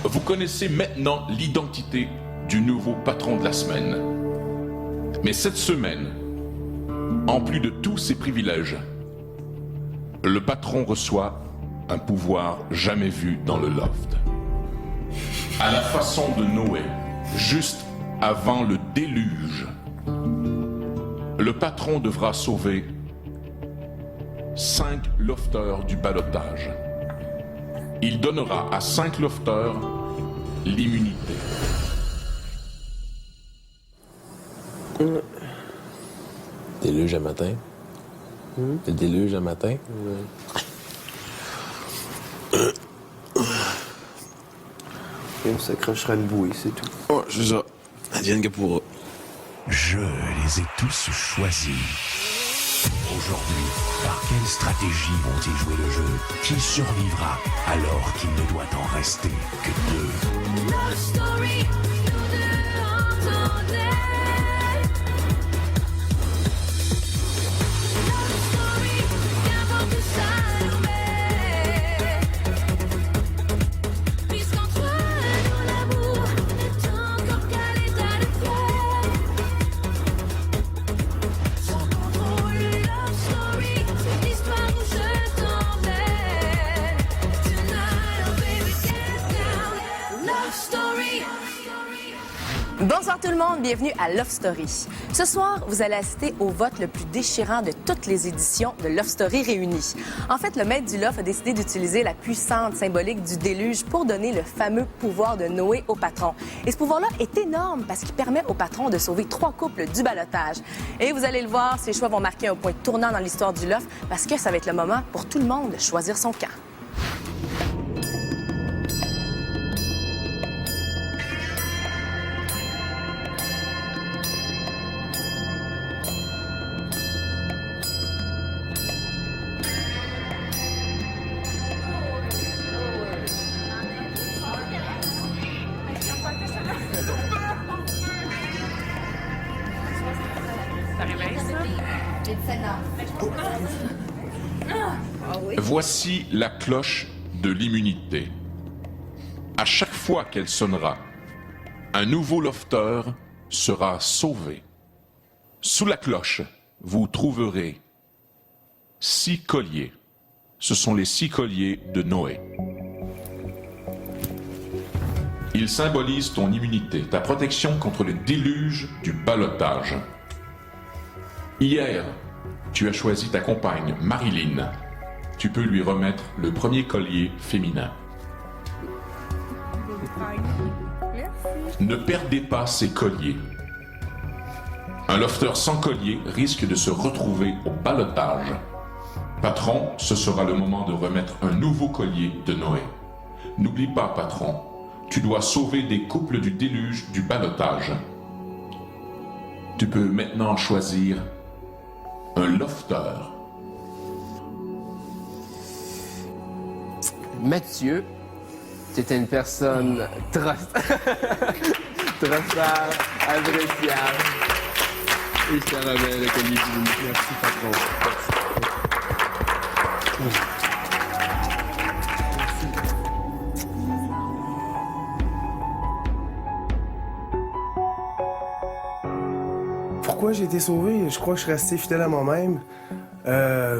Vous connaissez maintenant l'identité du nouveau patron de la semaine. Mais cette semaine, en plus de tous ses privilèges, le patron reçoit un pouvoir jamais vu dans le loft. À la façon de Noé, juste avant le déluge, le patron devra sauver 5 lofters du ballottage. Il donnera à 5 lofters l'immunité. Déluge à matin. Le déluge à matin. On s'accrochera une bouée, c'est tout. Oh, c'est ça. Advienne que pourra. Je les ai tous choisis. Aujourd'hui, par quelle stratégie vont-ils jouer le jeu? Qui survivra alors qu'il ne doit en rester que 2? Love story, nous deux entendez. Love story, qu'importe où ça nous met. Puisqu'entre nous l'amour n'est encore qu'à l'état de fait. Sans contrôle, love story, cette histoire où je t'emmène. Tonight, oh baby, get down. Love story. Bonsoir tout le monde, bienvenue à Love Story. Ce soir, vous allez assister au vote le plus déchirant de toutes les éditions de Love Story réunies. En fait, le maître du Love a décidé d'utiliser la puissante symbolique du déluge pour donner le fameux pouvoir de Noé au patron. Et ce pouvoir-là est énorme parce qu'il permet au patron de sauver 3 couples du ballottage. Et vous allez le voir, ces choix vont marquer un point tournant dans l'histoire du Love parce que ça va être le moment pour tout le monde de choisir son camp. Voici la cloche de l'immunité. À chaque fois qu'elle sonnera, un nouveau lofter sera sauvé. Sous la cloche, vous trouverez 6 colliers. Ce sont les 6 colliers de Noé. Ils symbolisent ton immunité, ta protection contre le déluge du ballottage. Hier, tu as choisi ta compagne, Marilyn. Tu peux lui remettre le premier collier féminin. Ne perdez pas ces colliers. Un lofter sans collier risque de se retrouver au ballottage. Patron, ce sera le moment de remettre un nouveau collier de Noé. N'oublie pas, patron, tu dois sauver des couples du déluge du ballottage. Tu peux maintenant choisir un lofter. Mathieu, c'était une personne trustable, appréciable. Et je te remets le collier du Merci, patron. Pourquoi j'ai été sauvé? Je crois que je suis resté fidèle à moi-même.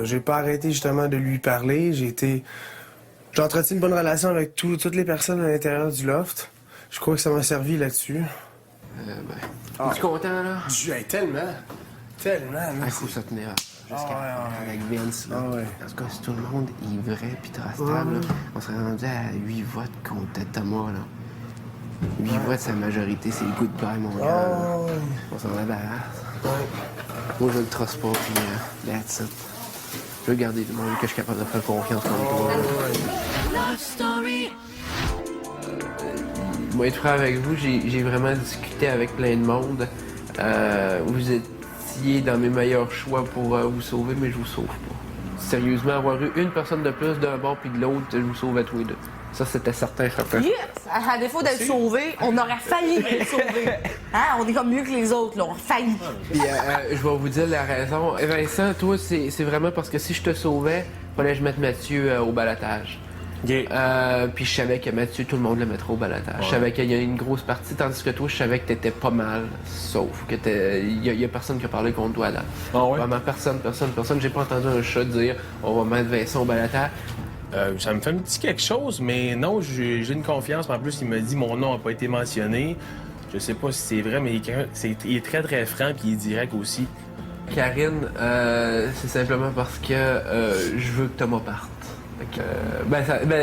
J'ai pas arrêté justement de lui parler. J'ai entretenu une bonne relation avec toutes les personnes à l'intérieur du loft. Je crois que ça m'a servi là-dessus. Es-tu content, là? Tellement. Tellement. là, Il faut se tenir jusqu'à avec Vince. Là. Ah ouais. En tout cas, si tout le monde est vrai puis trustable, là, on serait rendu à 8 votes contre Thomas. Là. 8 votes, sa majorité, c'est Goodbye Montréal. là. Ouais. On s'en débarrasse. Ouais. Moi, je le truste pas, puis that's it. Je veux garder du monde que je suis capable de faire confiance comme toi. Love story. Moi, être franc avec vous, j'ai vraiment discuté avec plein de monde. Vous étiez dans mes meilleurs choix pour vous sauver, mais je vous sauve pas. Sérieusement, avoir eu une personne de plus d'un bord puis de l'autre, je vous sauve à tous les deux. Ça, c'était certain. Yes! À défaut d'être sauvé, on aurait failli être sauvé. Hein? On est comme mieux que les autres, là. On a failli. Puis, je vais vous dire la raison. Vincent, toi, c'est vraiment parce que si je te sauvais, fallait que je mette Mathieu au balotage. Puis je savais que Mathieu, tout le monde le mettrait au balotage. Je savais qu'il y a une grosse partie, tandis que toi, je savais que t'étais pas mal, sauf que y a personne qui a parlé contre toi là. Ah ouais? Vraiment personne. J'ai pas entendu un chat dire on va mettre Vincent au balotage. Ça me fait un petit quelque chose, mais non, j'ai une confiance. En plus, il m'a dit mon nom n'a pas été mentionné. Je sais pas si c'est vrai, mais il est très, très franc puis il est direct aussi. Karine, c'est simplement parce que je veux que Thomas parte. Fait que,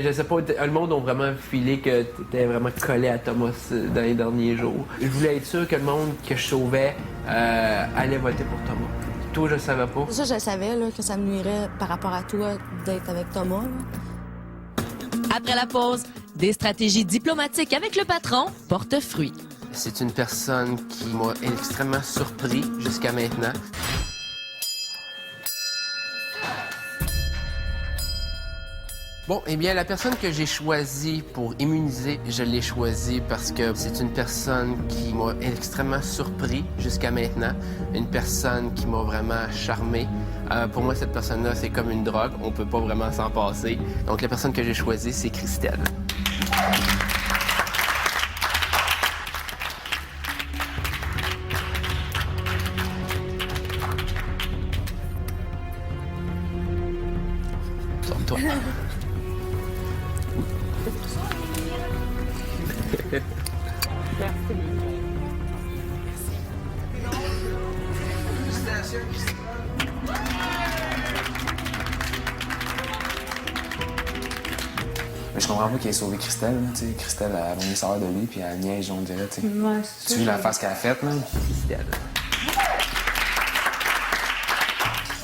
je sais pas, le monde a vraiment filé que t'étais vraiment collé à Thomas dans les derniers jours. Je voulais être sûr que le monde que je sauvais allait voter pour Thomas. Toi, je savais pas. Ça, je savais là, que ça me nuirait par rapport à toi d'être avec Thomas. Là. Après la pause, des stratégies diplomatiques avec le patron portent fruit. C'est une personne qui m'a extrêmement surpris jusqu'à maintenant. Bon, eh bien, la personne que j'ai choisie pour immuniser, je l'ai choisie parce que c'est une personne qui m'a extrêmement surpris jusqu'à maintenant. Une personne qui m'a vraiment charmé. Pour moi, cette personne-là, c'est comme une drogue. On peut pas vraiment s'en passer. Donc, la personne que j'ai choisie, c'est Christelle. Sors-toi. Mais je comprends pas qu'il ait sauvé Christelle. Là, t'sais. Christelle, elle a venu savoir de lui, puis elle niaise, on dirait. T'sais. Ouais, Tu as vu la face qu'elle a faite, man? Christelle.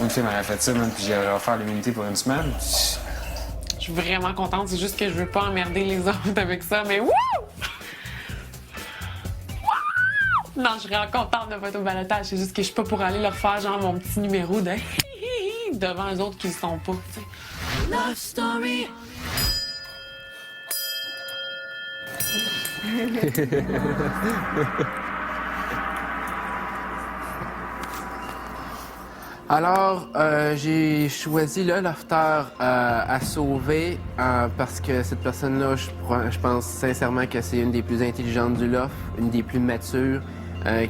Une fille m'aurait fait ça, man, puis j'aurais offert l'immunité pour une semaine. Je suis vraiment contente, c'est juste que je veux pas emmerder les autres avec ça, mais wouh! Non, je serais contente de voter au balotage, c'est juste que je suis pas pour aller leur faire genre mon petit numéro de devant les autres qui le sont pas, tu sais. Love Story. Alors, j'ai choisi le lofter à sauver parce que cette personne-là, je pense sincèrement que c'est une des plus intelligentes du loft, une des plus matures,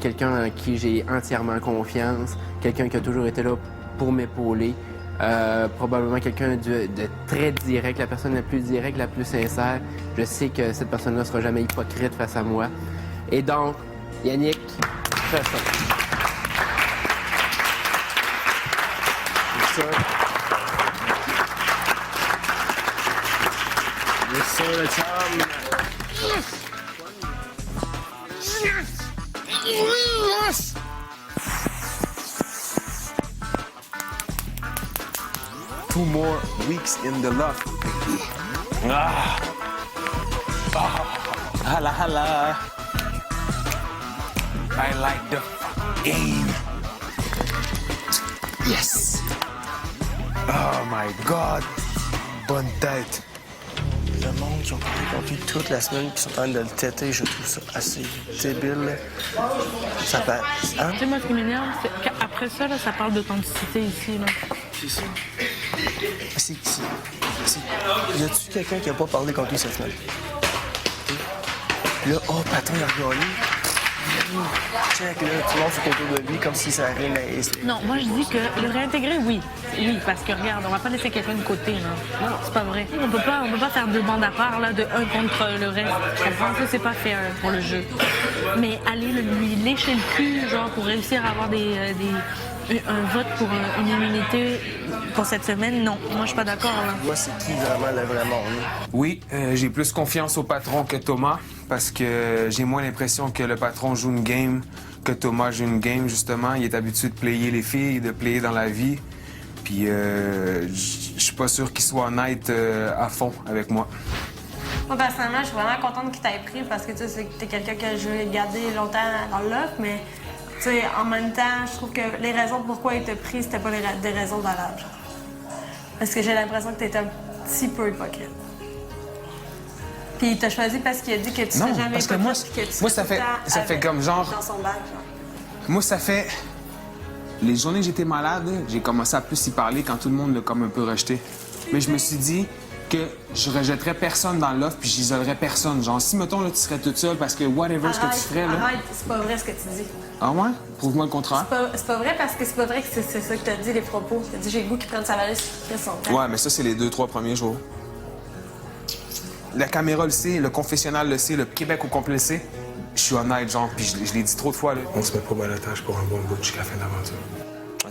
quelqu'un en qui j'ai entièrement confiance, quelqu'un qui a toujours été là pour m'épauler, probablement quelqu'un de très direct, la personne la plus directe, la plus sincère. Je sais que cette personne-là ne sera jamais hypocrite face à moi. Et donc, Yannick, fais ça. Yes, sir, le chum! Yes! Two more weeks in the loft. Ah! Hala, hala. I like the game. Yes. Oh my God. Bonne tête. Le monde qui ont parlé contre lui toute la semaine qui sont en train de le têter, je trouve ça assez débile. Là. Ça passe. Hein? Tu sais, moi, ce qui m'énerve, c'est qu'après ça, là, ça parle d'authenticité ici. Là. C'est ça. Y a-tu quelqu'un qui a pas parlé contre lui cette semaine? Là, oh, patron, il a regagné. Check, là, tout le monde fait autour de lui comme si ça rien à... Non, moi, je dis que le réintégrer, oui. Oui, parce que, regarde, on va pas laisser quelqu'un de côté, là. Non, c'est pas vrai. On peut pas faire deux bandes à part, là, de un contre le reste. Tu comprends? Ça, c'est pas fair pour le jeu. Mais aller lui lécher le cul, genre, pour réussir à avoir un vote pour une immunité pour cette semaine, non. Moi, je suis pas d'accord, là. Moi, c'est qui vraiment le vrai monde? Oui, j'ai plus confiance au patron que Thomas parce que j'ai moins l'impression que le patron joue une game que Thomas joue une game, justement. Il est habitué de player les filles, de player dans la vie. Puis je suis pas sûr qu'il soit honnête à fond avec moi. Moi, personnellement, je suis vraiment contente qu'il t'ait pris parce que tu sais, t'es quelqu'un que je vais garder longtemps dans le loft, mais tu sais, en même temps, je trouve que les raisons pourquoi il t'a pris, c'était pas des raisons valables. Genre. Parce que j'ai l'impression que t'étais un petit peu hypocrite. Puis il t'a choisi parce qu'il a dit que tu serais jamais parce que hypocrite, puis que tu moi, serais ça fait comme genre... dans son bac, genre. Moi, ça fait... Les journées que j'étais malade, j'ai commencé à plus y parler quand tout le monde l'a comme un peu rejeté. Mais je me suis dit, que je rejetterais personne dans l'offre puis j'isolerais personne. Genre, si, mettons, là, tu serais toute seule parce que whatever ce que tu ferais, là... Arrête, c'est pas vrai ce que tu dis. Ah ouais? Prouve-moi le contraire. C'est pas vrai parce que c'est pas vrai que c'est ça que t'as dit, les propos. T'as dit j'ai le goût qu'ils prennent sa valise sur son temps. Ouais, mais ça, c'est les 2-3 premiers jours. La caméra le sait, le confessionnal le sait, le Québec au complet le sait. Je suis honnête, genre, puis je l'ai dit trop de fois, là. On se met pas au balotage pour un bon bout jusqu'à la fin de l'aventure.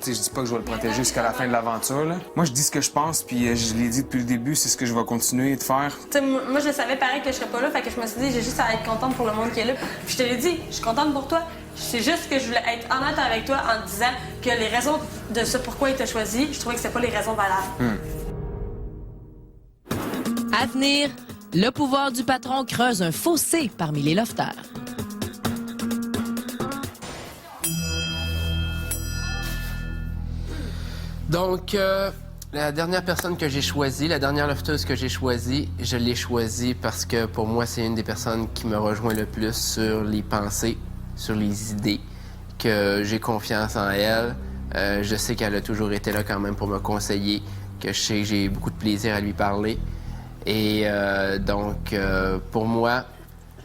Tu sais, je dis pas que je vais le protéger jusqu'à la fin de l'aventure, là. Moi, je dis ce que je pense, puis je l'ai dit depuis le début, c'est ce que je vais continuer de faire. Tu sais, moi, je savais pareil que je serais pas là, fait que je me suis dit, j'ai juste à être contente pour le monde qui est là. Puis je te l'ai dit, je suis contente pour toi. C'est juste que je voulais être honnête avec toi en te disant que les raisons de ce pourquoi il t'a choisi, je trouvais que c'était pas les raisons valables. À venir, le pouvoir du patron creuse un fossé parmi les lofters. Donc, la dernière personne que j'ai choisie, la dernière lofteuse que j'ai choisie, je l'ai choisie parce que pour moi, c'est une des personnes qui me rejoint le plus sur les pensées, sur les idées, que j'ai confiance en elle. Je sais qu'elle a toujours été là quand même pour me conseiller, que je sais que j'ai beaucoup de plaisir à lui parler. Et donc, pour moi,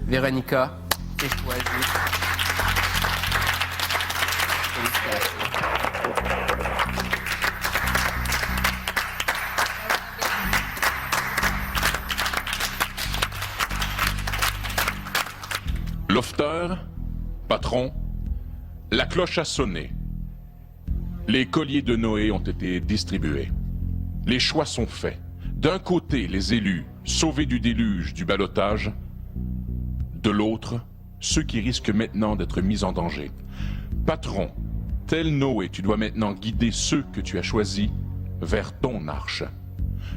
Véronica, j'ai choisi. Félicitations. Lofter, patron, la cloche a sonné. Les colliers de Noé ont été distribués. Les choix sont faits. D'un côté, les élus, sauvés du déluge du ballottage. De l'autre, ceux qui risquent maintenant d'être mis en danger. Patron, tel Noé, tu dois maintenant guider ceux que tu as choisis vers ton arche.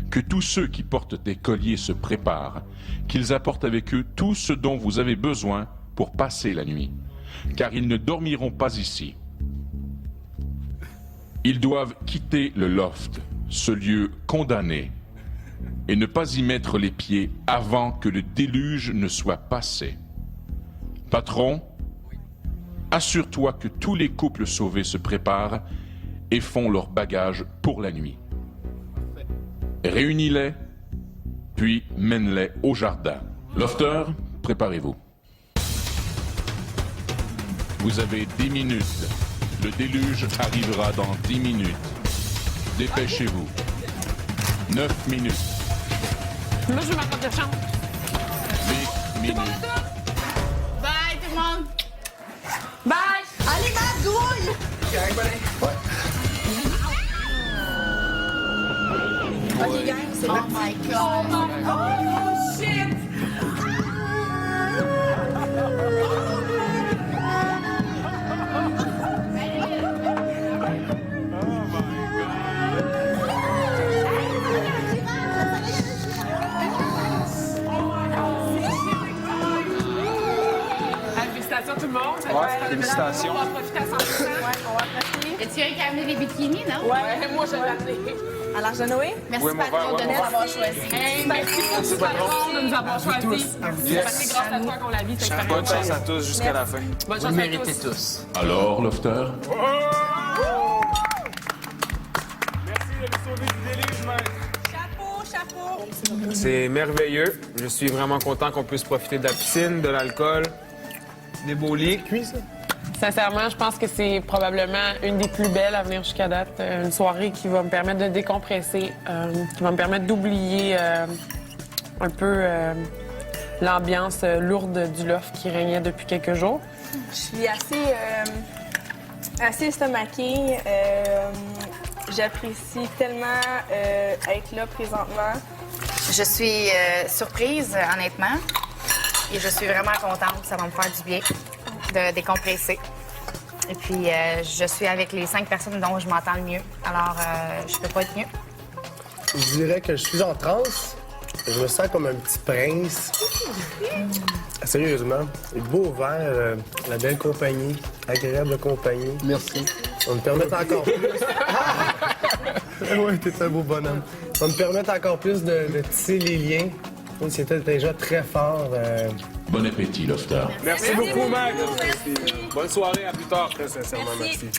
Que tous ceux qui portent tes colliers se préparent, qu'ils apportent avec eux tout ce dont vous avez besoin pour passer la nuit, car ils ne dormiront pas ici. Ils doivent quitter le loft, ce lieu condamné, et ne pas y mettre les pieds avant que le déluge ne soit passé. Patron, assure-toi que tous les couples sauvés se préparent et font leur bagage pour la nuit. Réunis-les, puis mène-les au jardin. Lofter, préparez-vous. Vous avez 10 minutes. Le déluge arrivera dans 10 minutes. Dépêchez-vous. 9 minutes. Moi, je veux ma robe de chambre. 8 minutes. Bye, tout le monde! Bye! Allez, magouille! OK, gang, c'est parti. Oh my God! Oh, shit! Félicitations tout le monde. Ouais, félicitations. On va profiter à 100%. On va profiter. As-tu un qui a amené des bikinis, non? Ouais, moi, je l'ai appelé. À l'arche de Noé? Merci, Oui, mon patron, verre, de ouais, nous mon avoir choisi. Hey, merci beaucoup, patron, de nous avoir choisis. C'est parce que grâce à toi qu'on la vit, cette Bonne expérience. chance à tous jusqu'à la fin. Bonne Vous chance le à méritez tous. tous. Alors, Lofter, C'est merveilleux. Je suis vraiment content qu'on puisse profiter de la piscine, de l'alcool, des beaux lits. Sincèrement, je pense que c'est probablement une des plus belles à venir jusqu'à date. Une soirée qui va me permettre de décompresser, qui va me permettre d'oublier un peu l'ambiance lourde du loft qui régnait depuis quelques jours. Je suis assez estomaquée. J'apprécie tellement être là présentement. Je suis surprise, honnêtement. Et je suis vraiment contente. Ça va me faire du bien de décompresser. Et puis, je suis avec les 5 personnes dont je m'entends le mieux. Alors, je peux pas être mieux. Je dirais que je suis en transe. Je me sens comme un petit prince. Sérieusement, le beau verre, la belle compagnie, agréable compagnie. Merci. On me permet encore plus. Oui, t'es un beau bonhomme. On me permet encore plus de tisser les liens. C'était déjà très fort. bon appétit, Lofter. Merci beaucoup, Mac. Merci. Bonne soirée, à plus tard. Très sincèrement, merci.